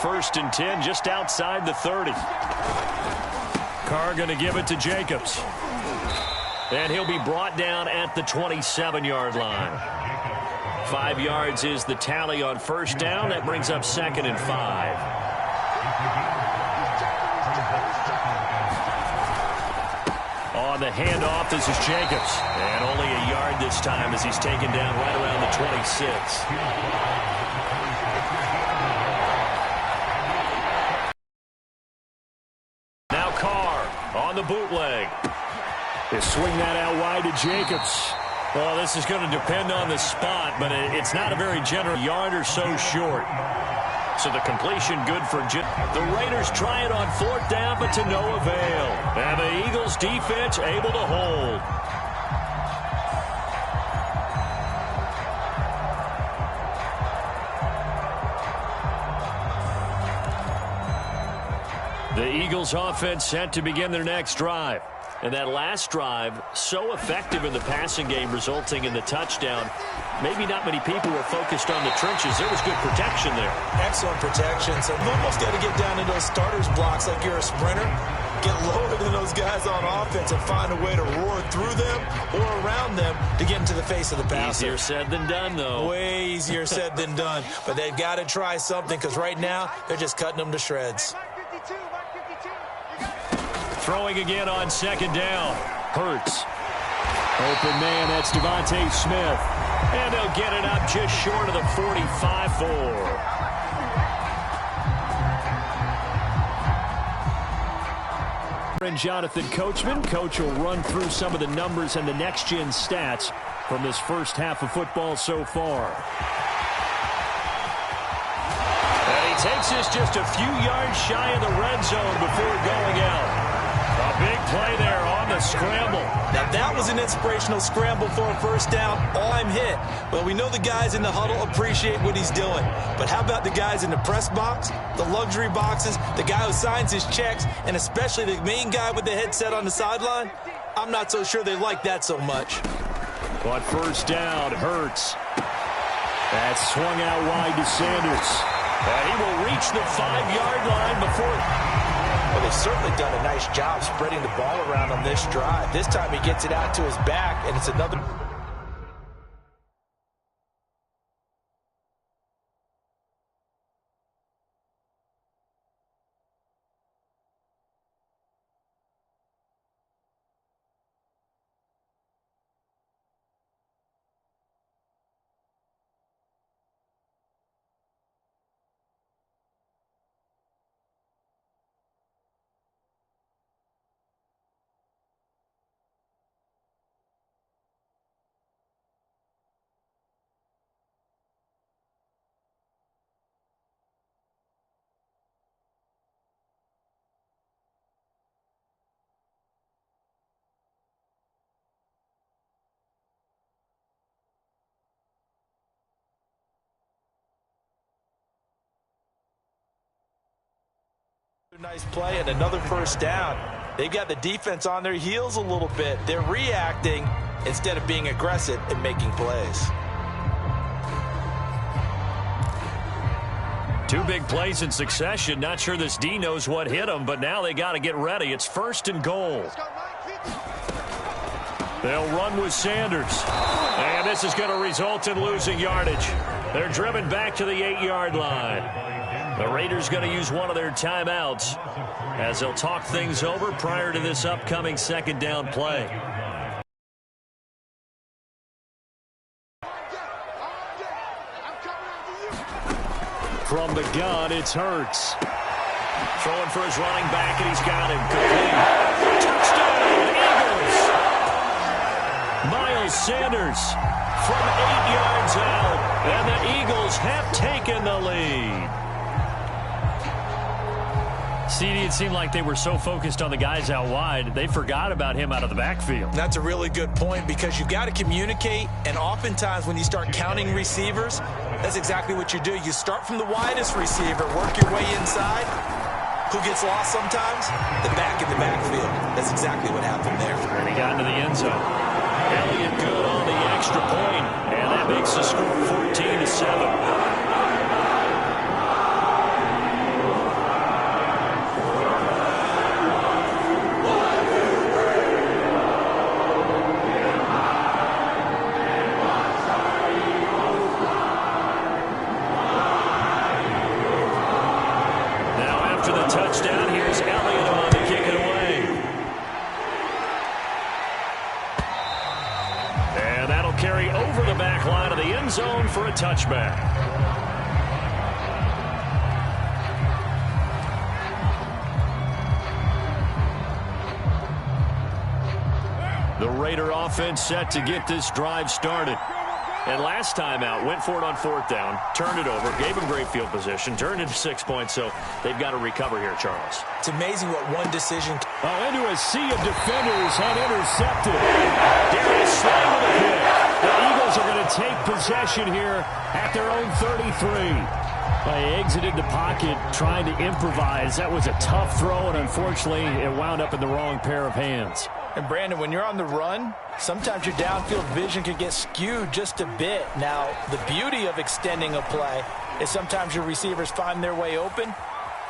First and 10, just outside the 30. Carr going to give it to Jacobs. And he'll be brought down at the 27-yard line. 5 yards is the tally on first down. That brings up 2nd and 5. On the handoff, this is Jacobs. And only a yard this time as he's taken down right around the 26. Now Carr on the bootleg. They swing that out wide to Jacobs. Well, this is going to depend on the spot, but it's not a very generous yard or so short. So the completion good for Jim. The Raiders try it on 4th down, but to no avail. And the Eagles defense able to hold. The Eagles offense set to begin their next drive. And that last drive, so effective in the passing game, resulting in the touchdown. Maybe not many people were focused on the trenches. There was good protection there. Excellent protection. So you almost got to get down in those starters blocks like you're a sprinter. Get lower than those guys on offense and find a way to roar through them or around them to get into the face of the passer. Easier said than done, though. Way easier said than done. But they've got to try something because right now they're just cutting them to shreds. Throwing again on 2nd down. Hurts. Open man, that's Devontae Smith. And they'll get it up just short of the 45-4. And Jonathan Coachman. Coach will run through some of the numbers and the next-gen stats from this first half of football so far. And he takes us just a few yards shy of the red zone before going out. A big play there on the scramble. Now that was an inspirational scramble for a first down. I'm hit. Well, we know the guys in the huddle appreciate what he's doing. But how about the guys in the press box, the luxury boxes, the guy who signs his checks, and especially the main guy with the headset on the sideline? I'm not so sure they like that so much. But first down, Hurts. That's swung out wide to Sanders. And he will reach the 5-yard line before... Well, they've certainly done a nice job spreading the ball around on this drive. This time he gets it out to his back, and it's another... Nice play and another first down. They've got the defense on their heels a little bit. They're reacting instead of being aggressive and making plays. 2 big plays in succession. Not sure this D knows what hit him, but now they got to get ready. It's 1st and goal. They'll run with Sanders. And this is going to result in losing yardage. They're driven back to the 8-yard line. The Raiders going to use one of their timeouts as they'll talk things over prior to this upcoming 2nd down play. From the gun, it's Hurts. Throwing for his running back, and he's got him. Complete. Touchdown, Eagles! Miles Sanders from 8 yards out, and the Eagles have taken the lead. CD, it seemed like they were so focused on the guys out wide, they forgot about him out of the backfield. That's a really good point because you've got to communicate, and oftentimes when you start counting receivers, that's exactly what you do. You start from the widest receiver, work your way inside. Who gets lost sometimes? The back in the backfield. That's exactly what happened there. And he got into the end zone. Elliott good on the extra point, and that makes the score 14-7. after the touchdown, here's Elliott on to kick it away. And that'll carry over the back line of the end zone for a touchback. The Raider offense set to get this drive started. And last time out, went for it on fourth down, turned it over, gave them great field position, turned into 6 points, so they've got to recover here, Charles. It's amazing what one decision... Into a sea of defenders and intercepted. Darius Slay with a pick. The Eagles are going to take possession here at their own 33. They exited the pocket trying to improvise. That was a tough throw, and unfortunately, it wound up in the wrong pair of hands. And Brandon, when you're on the run, sometimes your downfield vision can get skewed just a bit. Now, the beauty of extending a play is sometimes your receivers find their way open,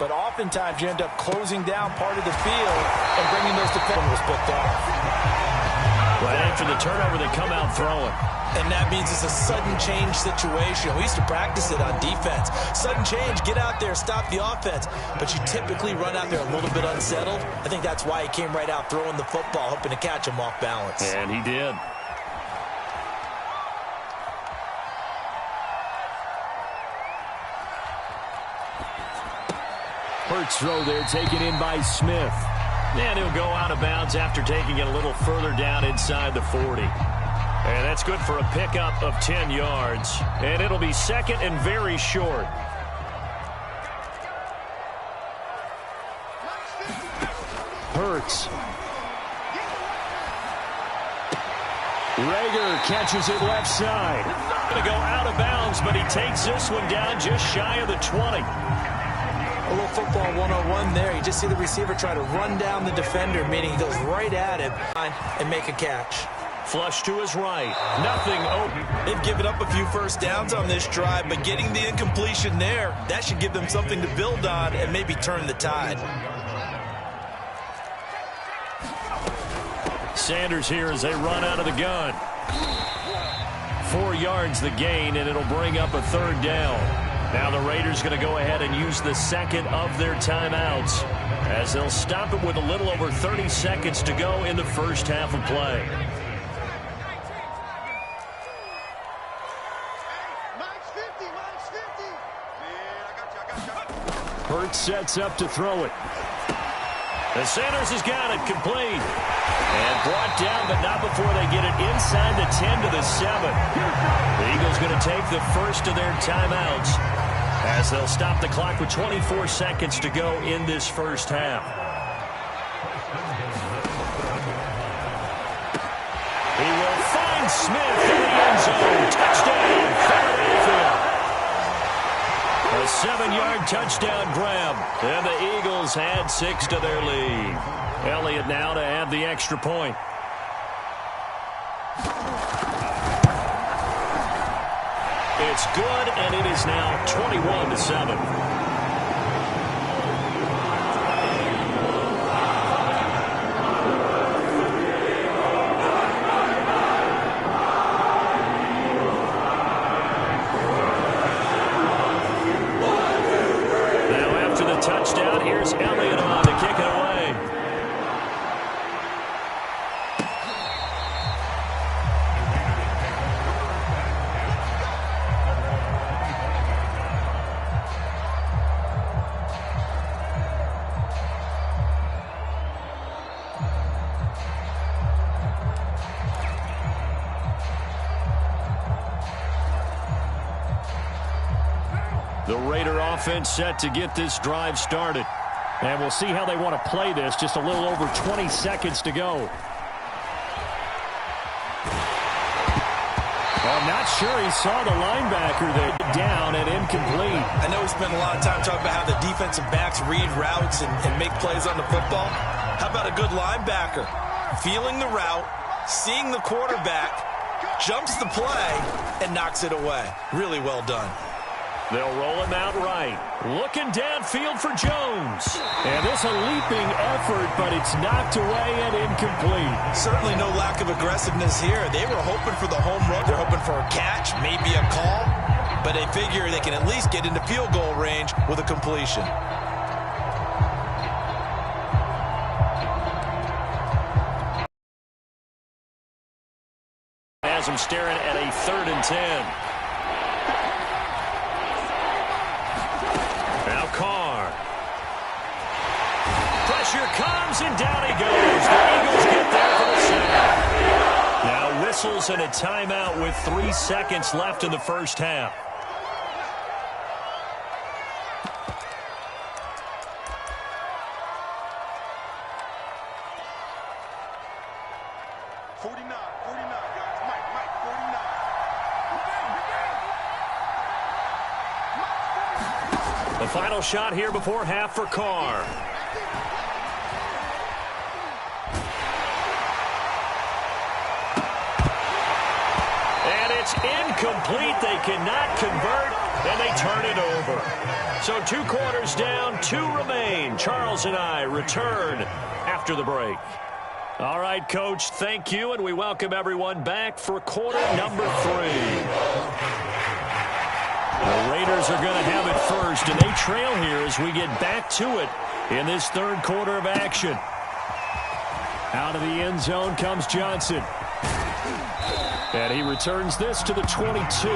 but oftentimes you end up closing down part of the field and bringing those defenders picked off. Right after the turnover, they come out throwing. And that means it's a sudden change situation. We used to practice it on defense. Sudden change, get out there, stop the offense. But you typically run out there a little bit unsettled. I think that's why he came right out throwing the football, hoping to catch him off balance. And he did. Hurts throw there, taken in by Smith. And he'll go out of bounds after taking it a little further down inside the 40. And that's good for a pickup of 10 yards. And it'll be second and very short. Hurts. Rager catches it left side. Going to go out of bounds, but he takes this one down just shy of the 20. A little football 101 there. You just see the receiver try to run down the defender, meaning he goes right at him and make a catch. Flush to his right. Nothing open. They've given up a few first downs on this drive, but getting the incompletion there, that should give them something to build on and maybe turn the tide. Sanders here as they run out of the gun. 4 yards the gain, and it'll bring up a third down. Now the Raiders going to go ahead and use the second of their timeouts as they'll stop it with a little over 30 seconds to go in the first half of play. Hurts sets up to throw it. And Sanders has got it complete. And brought down, but not before they get it inside the 10 to the 7. The Eagles going to take the first of their timeouts as they'll stop the clock with 24 seconds to go in this first half. He will find Smith in the end zone. Touchdown, Philadelphia. A 7-yard touchdown grab. And the Eagles add 6 to their lead. Elliott now to add the extra point. It's good, and it is now 21-7. Touchdown. Here's Elliott on to kick it away. The Raider offense set to get this drive started. And we'll see how they want to play this. Just a little over 20 seconds to go. Well, I'm not sure he saw the linebacker there. Down and incomplete. I know we spent a lot of time talking about how the defensive backs read routes and make plays on the football. How about a good linebacker? Feeling the route, seeing the quarterback, jumps the play, and knocks it away. Really well done. They'll roll him out right. Looking downfield for Jones. And this a leaping effort, but it's knocked away and incomplete. Certainly no lack of aggressiveness here. They were hoping for the home run. They're hoping for a catch, maybe a call. But they figure they can at least get into field goal range with a completion. has them staring at a 3rd and 10. Now Carr. Pressure comes, and down he goes. The Eagles get there for the sack. Now whistles and a timeout with 3 seconds left in the first half. The final shot here before half for Carr. And it's incomplete. They cannot convert, and they turn it over. So 2 quarters down, 2 remain. Charles and I return after the break. All right, Coach, thank you, and we welcome everyone back for quarter number 3. The Raiders are going to have it first, and they trail here as we get back to it in this 3rd quarter of action. Out of the end zone comes Johnson. And he returns this to the 22.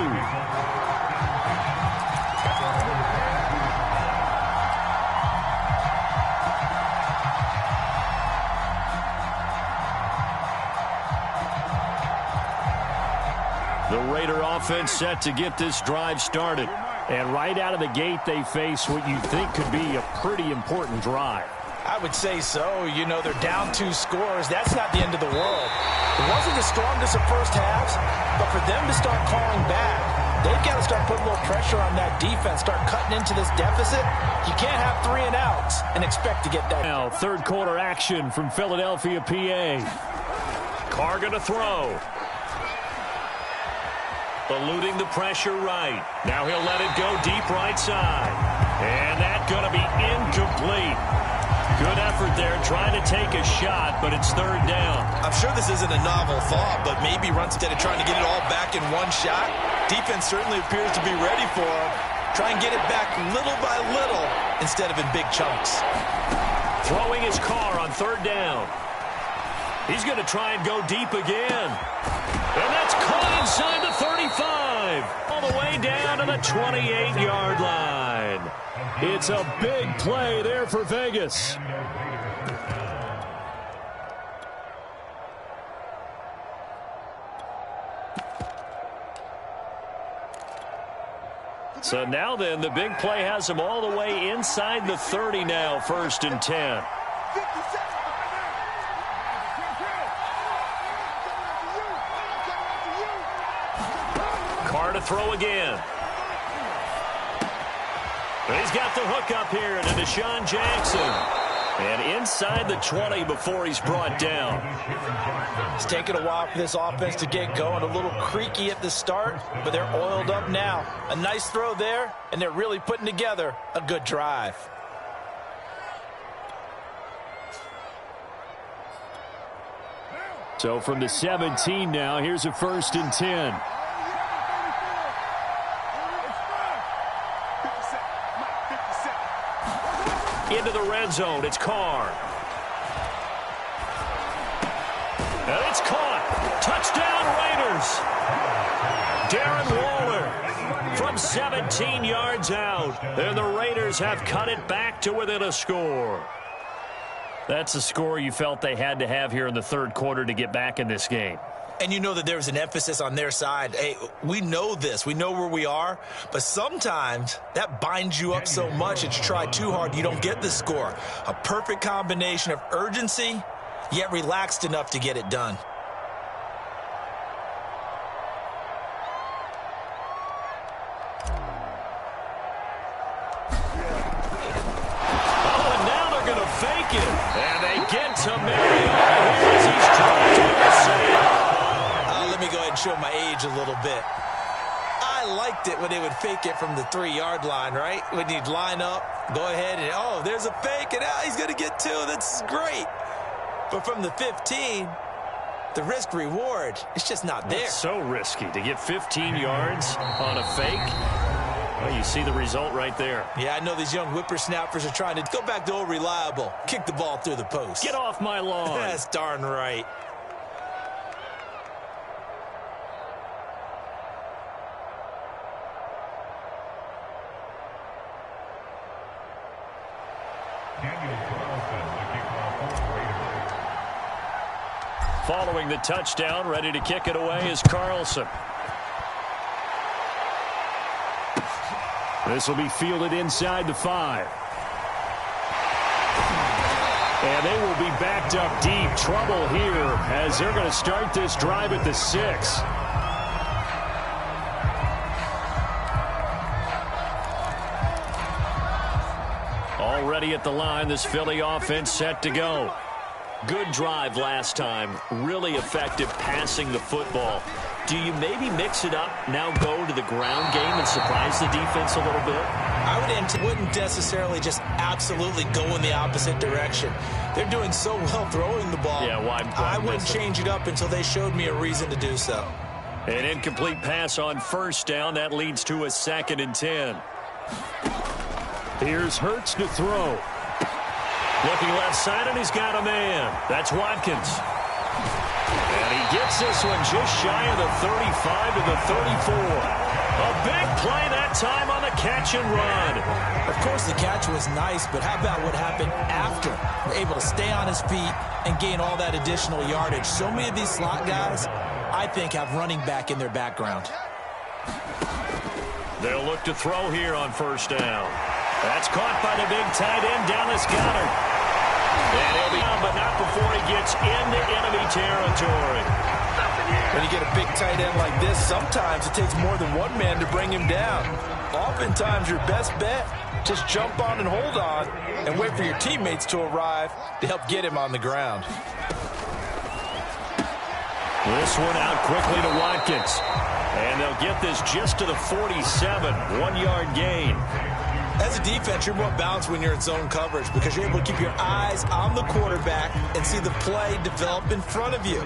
The Raider offense set to get this drive started. And right out of the gate, they face what you think could be a pretty important drive. I would say so. You know, they're down 2 scores. That's not the end of the world. It wasn't the strongest of first halves, but for them to start clawing back, they've got to start putting a little pressure on that defense, start cutting into this deficit. You can't have 3 and outs and expect to get that. Now, 3rd quarter action from Philadelphia, PA. Carr going to throw. Eluding the pressure right. Now he'll let it go deep right side. And that's going to be incomplete. Good effort there trying to take a shot, but it's 3rd down. I'm sure this isn't a novel thought, but maybe run instead of trying to get it all back in one shot. Defense certainly appears to be ready for him. Try and get it back little by little instead of in big chunks. Throwing his Carr on 3rd down. He's going to try and go deep again. And that's caught inside the 35. All the way down to the 28-yard line. It's a big play there for Vegas. So now then, the big play has him all the way inside the 30 now, 1st and 10. Carr to throw again. He's got the hook up here to Deshaun Jackson. And inside the 20 before he's brought down. It's taken a while for this offense to get going. A little creaky at the start, but they're oiled up now. A nice throw there, and they're really putting together a good drive. So from the 17 now, here's a 1st and 10. Into the red zone, it's Carr. And it's caught. Touchdown Raiders. Darren Waller from 17 yards out. And the Raiders have cut it back to within a score. That's a score you felt they had to have here in the 3rd quarter to get back in this game. And you know that there's an emphasis on their side. Hey, we know this. We know where we are. But sometimes that binds you up so much that you try too hard, you don't get the score. A perfect combination of urgency, yet relaxed enough to get it done. Oh, and now they're going to fake it. And they get to Mariota here as he's trying to save. Let me go ahead and show my age a little bit. I liked it when they would fake it from the 3-yard line, right? When you'd line up, go ahead and, oh, there's a fake, and he's going to get 2. That's great. But from the 15, the risk-reward, it's just not there. It's so risky to get 15 yards on a fake. Well, you see the result right there. Yeah, I know these young whippersnappers are trying to go back to old reliable. Kick the ball through the post. Get off my lawn. That's darn right. Following the touchdown, ready to kick it away is Carlson. This will be fielded inside the 5. And they will be backed up deep. Trouble here as they're going to start this drive at the 6. Already at the line, this Philly offense set to go. Good drive last time. Really effective passing the football. Do you maybe mix it up, now go to the ground game and surprise the defense a little bit? I wouldn't necessarily just absolutely go in the opposite direction. They're doing so well throwing the ball. Yeah, why I wouldn't change it up until they showed me a reason to do so. An incomplete pass on first down. That leads to a 2nd and 10. Here's Hurts to throw. Looking left side, and he's got a man. That's Watkins. And he gets this one just shy of the 35 to the 34. A big play that time on the catch and run. Of course, the catch was nice, but how about what happened after? We're able to stay on his feet and gain all that additional yardage. So many of these slot guys, I think, have running back in their background. They'll look to throw here on first down. That's caught by the big tight end, Dallas Goedert. And he'll be down, but not before he gets into enemy territory. When you get a big tight end like this, sometimes it takes more than one man to bring him down. Oftentimes, your best bet, just jump on and hold on and wait for your teammates to arrive to help get him on the ground. This one out quickly to Watkins. And they'll get this just to the 47, 1-yard gain. As a defense, you're more balanced when you're in zone coverage because you're able to keep your eyes on the quarterback and see the play develop in front of you.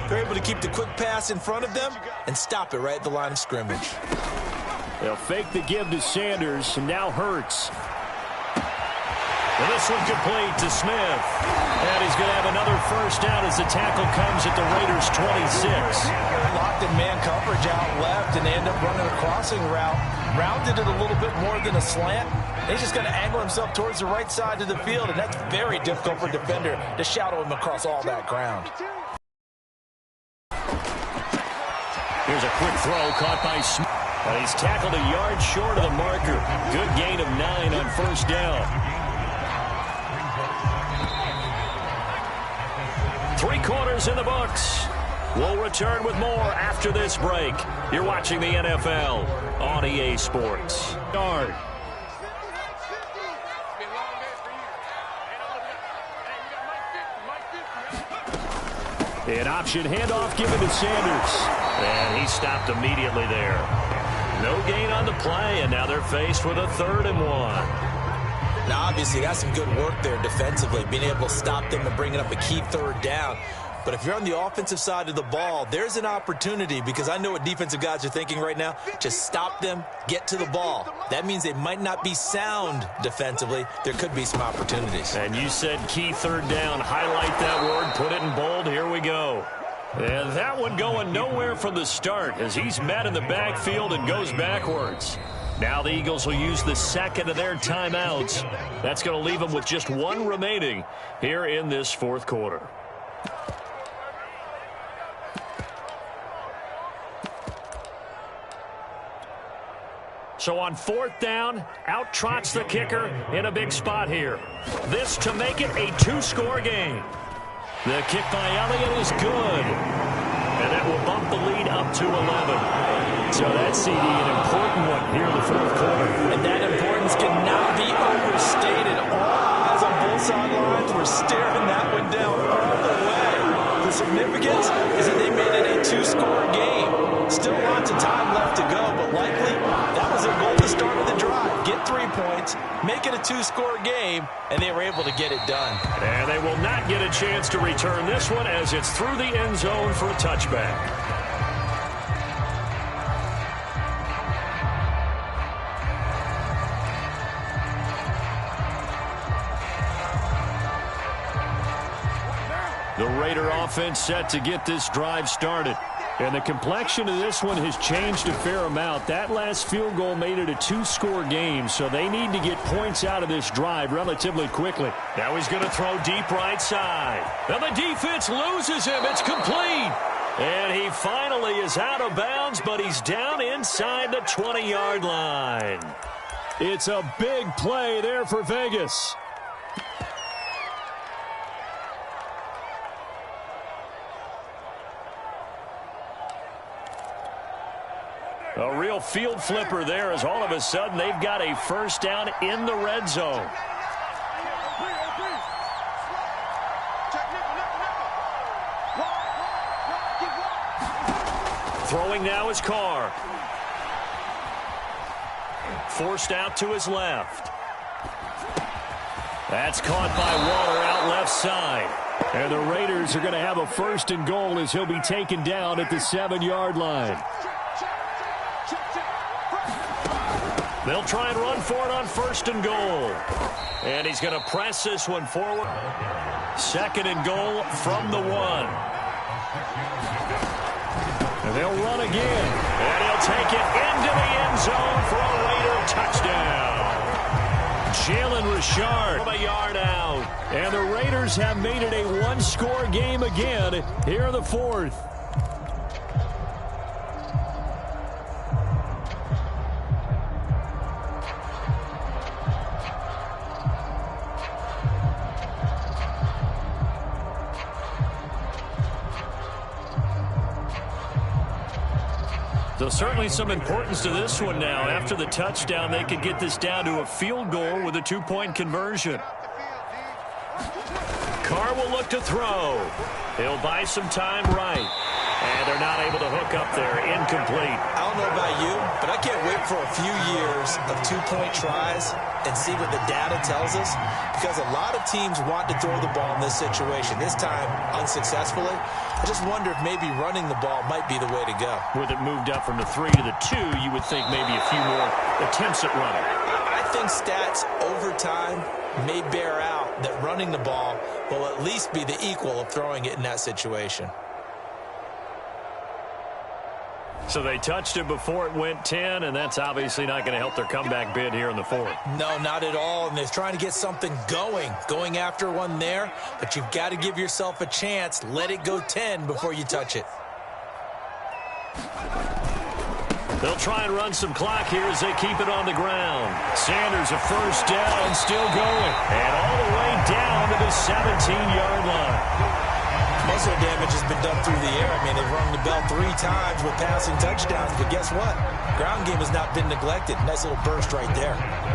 They're able to keep the quick pass in front of them and stop it right at the line of scrimmage. They'll fake the give to Sanders, and now Hurts. And this one complete to Smith. And he's going to have another first down as the tackle comes at the Raiders' 26. Locked in man coverage out left, and they end up running a crossing route. Rounded it a little bit more than a slant. He's just going to angle himself towards the right side of the field, and that's very difficult for a defender to shadow him across all that ground. Here's a quick throw caught by Smith. And he's tackled a yard short of the marker. Good gain of 9 on first down. 3 quarters in the books. We'll return with more after this break. You're watching the NFL on EA Sports. Guard. An option handoff given to Sanders. And he stopped immediately there. No gain on the play, and now they're faced with a 3rd and 1. Now, obviously, that's some good work there defensively, being able to stop them and bringing up a key 3rd down. But if you're on the offensive side of the ball, there's an opportunity because I know what defensive guys are thinking right now. Just stop them, get to the ball. That means they might not be sound defensively. There could be some opportunities. And you said key 3rd down. Highlight that word, put it in bold. Here we go. And that one going nowhere from the start as he's met in the backfield and goes backwards. Now the Eagles will use the 2nd of their timeouts. That's going to leave them with just 1 remaining here in this 4th quarter. So on 4th down, out trots the kicker in a big spot here. This to make it a 2-score game. The kick by Elliott is good. And that will bump the lead up to 11. So that's, CD, an important one here in the 4th quarter. And that importance cannot be overstated. All eyes on both sidelines were staring that one down all the way. The significance is that they made it a 2-score game. Still lots of time left to go, but likely that was their goal to start with the drive. Get 3 points, make it a 2-score game, and they were able to get it done. And they will not get a chance to return this one as it's through the end zone for a touchback. The Raider offense set to get this drive started. And the complexion of this one has changed a fair amount. That last field goal made it a two-score game, so they need to get points out of this drive relatively quickly. Now he's going to throw deep right side. And the defense loses him. It's complete. And he finally is out of bounds, but he's down inside the 20-yard line. It's a big play there for Vegas. A real field flipper there as all of a sudden they've got a first down in the red zone. Throwing now is Carr. Forced out to his left. That's caught by Waller out left side. And the Raiders are going to have a first and goal as he'll be taken down at the 7-yard line. They'll try and run for it on first and goal. And he's going to press this one forward. Second and goal from the 1. And they'll run again. And he'll take it into the end zone for a Raider touchdown. Jalen Richard from a yard out. And the Raiders have made it a one-score game again here in the 4th. So certainly some importance to this one now. After the touchdown, they could get this down to a field goal with a 2-point conversion. Carr will look to throw. He'll buy some time right. And they're not able to hook up there. Incomplete. I don't know about you, but I can't wait for a few years of 2-point tries and see what the data tells us, because a lot of teams want to throw the ball in this situation. This time, unsuccessfully. I just wonder if maybe running the ball might be the way to go. With it moved up from the 3 to the 2, you would think maybe a few more attempts at running. I think stats over time may bear out that running the ball will at least be the equal of throwing it in that situation. So they touched it before it went 10, and that's obviously not going to help their comeback bid here in the 4th. No, not at all, and they're trying to get something going after one there, but you've got to give yourself a chance. Let it go 10 before you touch it. They'll try and run some clock here as they keep it on the ground. Sanders a first down, still going, and all the way down to the 17-yard line. Most of the damage has been done through the air. I mean, they've rung the bell 3 times with passing touchdowns, but guess what? Ground game has not been neglected. Nice little burst right there.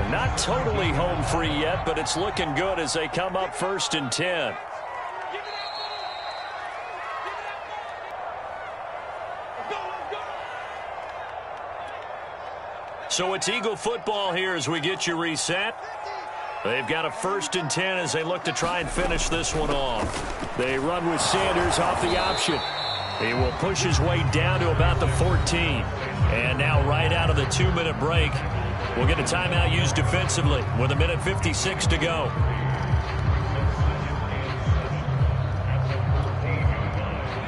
Not totally home free yet, but it's looking good as they come up first and 10. So it's Eagle football here as we get you reset. They've got a first and 10 as they look to try and finish this one off. They run with Sanders off the option. He will push his way down to about the 14. And now right out of the 2-minute break, we'll get a timeout used defensively with 1:56 to go.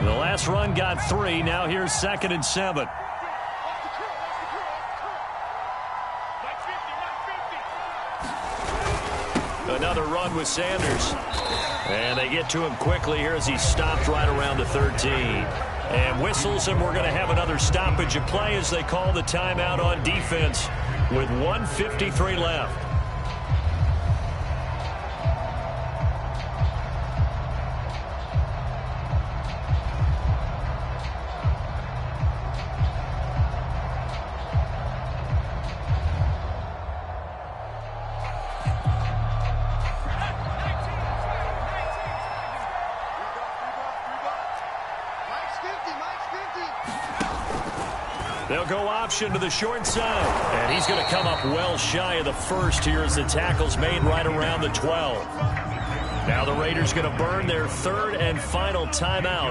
The last run got 3. Now here's 2nd and 7. Another run with Sanders. And they get to him quickly here as he stopped right around the 13. And whistles, and we're going to have another stoppage of play as they call the timeout on defense with 1:53 left. They'll go option to the short side. And he's going to come up well shy of the first here as the tackle's made right around the 12. Now the Raiders going to burn their 3rd and final timeout.